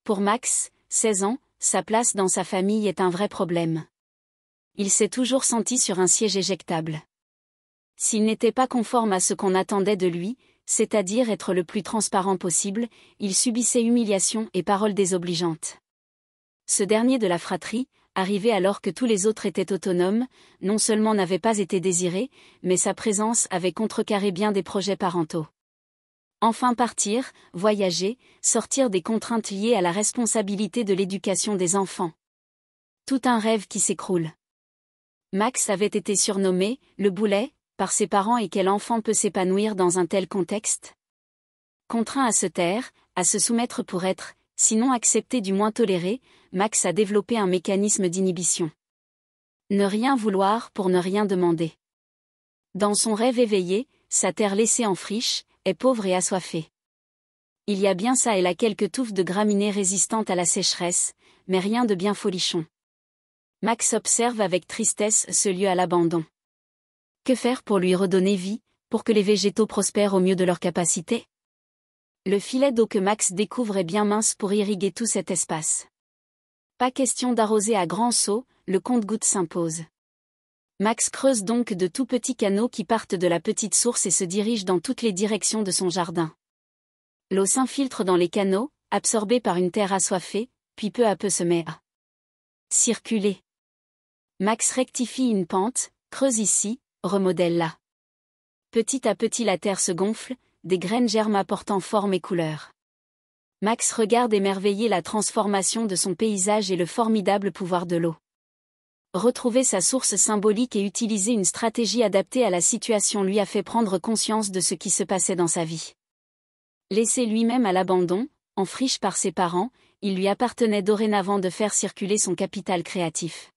Pour Max, 16 ans, sa place dans sa famille est un vrai problème. Il s'est toujours senti sur un siège éjectable. S'il n'était pas conforme à ce qu'on attendait de lui, c'est-à-dire être le plus transparent possible, il subissait humiliation et paroles désobligeantes. Ce dernier de la fratrie, arrivé alors que tous les autres étaient autonomes, non seulement n'avait pas été désiré, mais sa présence avait contrecarré bien des projets parentaux. Enfin partir, voyager, sortir des contraintes liées à la responsabilité de l'éducation des enfants. Tout un rêve qui s'écroule. Max avait été surnommé « le boulet » par ses parents, et quel enfant peut s'épanouir dans un tel contexte? Contraint à se taire, à se soumettre pour être, sinon accepté du moins toléré, Max a développé un mécanisme d'inhibition. Ne rien vouloir pour ne rien demander. Dans son rêve éveillé, sa terre laissée en friche, est pauvre et assoiffée. Il y a bien ça et là quelques touffes de graminées résistantes à la sécheresse, mais rien de bien folichon. Max observe avec tristesse ce lieu à l'abandon. Que faire pour lui redonner vie, pour que les végétaux prospèrent au mieux de leur capacité? Le filet d'eau que Max découvre est bien mince pour irriguer tout cet espace. Pas question d'arroser à grands seaux, le compte-gouttes s'impose. Max creuse donc de tout petits canaux qui partent de la petite source et se dirigent dans toutes les directions de son jardin. L'eau s'infiltre dans les canaux, absorbée par une terre assoiffée, puis peu à peu se met à circuler. Max rectifie une pente, creuse ici, remodèle là. Petit à petit la terre se gonfle, des graines germent apportant forme et couleur. Max regarde émerveillé la transformation de son paysage et le formidable pouvoir de l'eau. Retrouver sa source symbolique et utiliser une stratégie adaptée à la situation lui a fait prendre conscience de ce qui se passait dans sa vie. Laissé lui-même à l'abandon, en friche par ses parents, il lui appartenait dorénavant de faire circuler son capital créatif.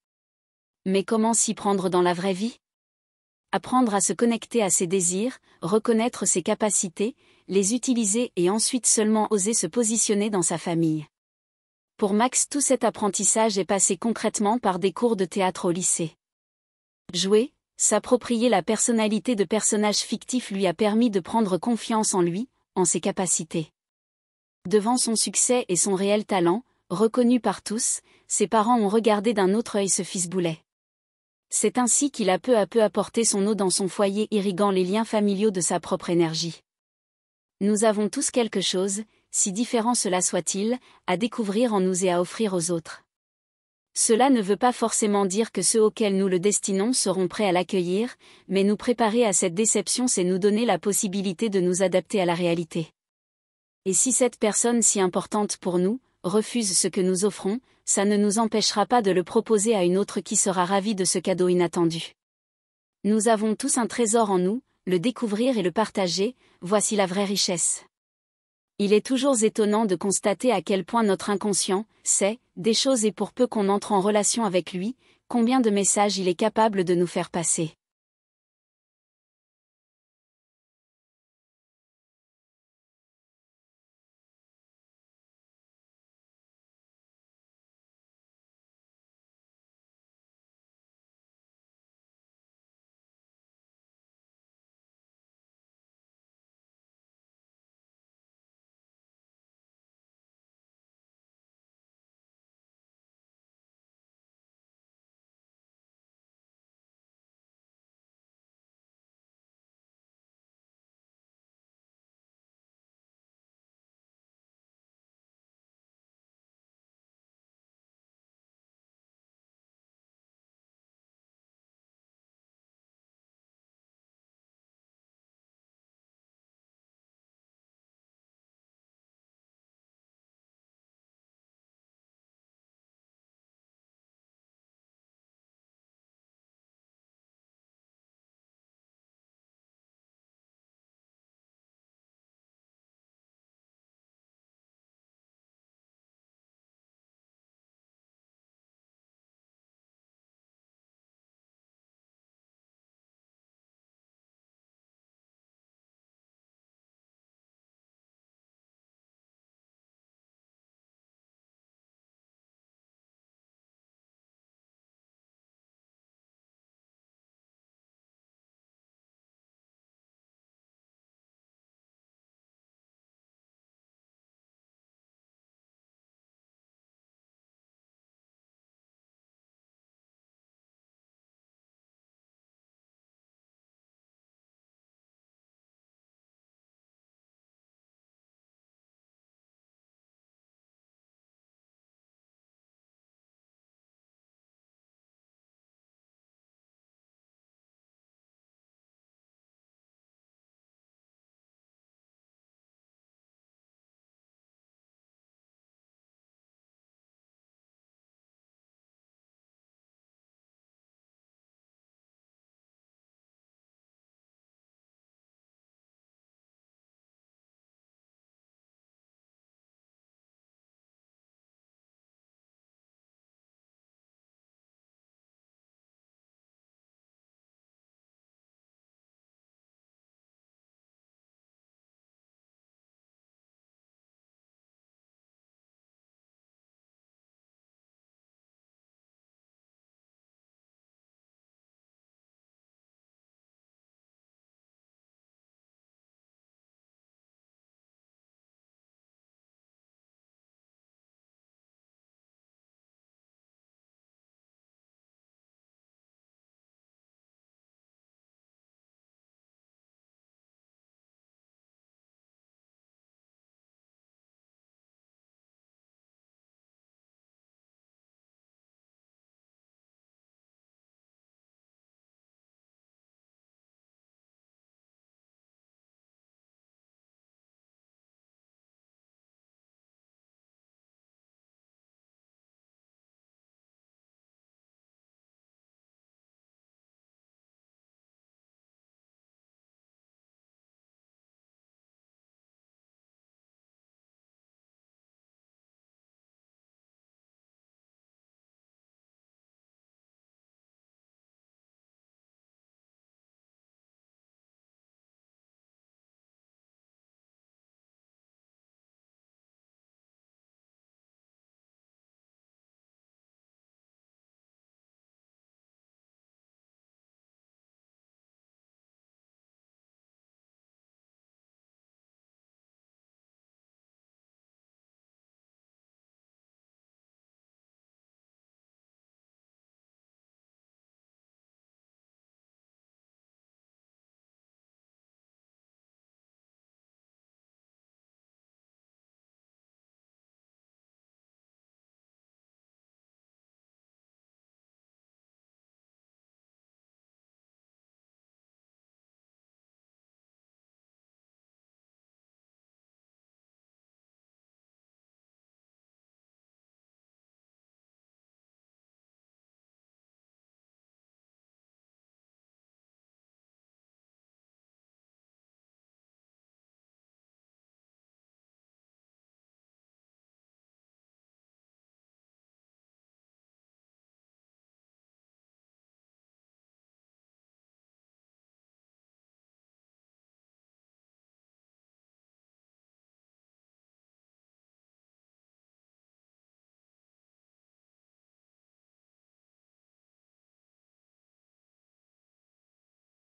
Mais comment s'y prendre dans la vraie vie? Apprendre à se connecter à ses désirs, reconnaître ses capacités, les utiliser et ensuite seulement oser se positionner dans sa famille. Pour Max, tout cet apprentissage est passé concrètement par des cours de théâtre au lycée. Jouer, s'approprier la personnalité de personnages fictifs lui a permis de prendre confiance en lui, en ses capacités. Devant son succès et son réel talent, reconnu par tous, ses parents ont regardé d'un autre œil ce fils boulet. C'est ainsi qu'il a peu à peu apporté son eau dans son foyer, irriguant les liens familiaux de sa propre énergie. Nous avons tous quelque chose, si différent cela soit-il, à découvrir en nous et à offrir aux autres. Cela ne veut pas forcément dire que ceux auxquels nous le destinons seront prêts à l'accueillir, mais nous préparer à cette déception, c'est nous donner la possibilité de nous adapter à la réalité. Et si cette personne si importante pour nous refuse ce que nous offrons, ça ne nous empêchera pas de le proposer à une autre qui sera ravie de ce cadeau inattendu. Nous avons tous un trésor en nous, le découvrir et le partager, voici la vraie richesse. Il est toujours étonnant de constater à quel point notre inconscient sait des choses et pour peu qu'on entre en relation avec lui, combien de messages il est capable de nous faire passer.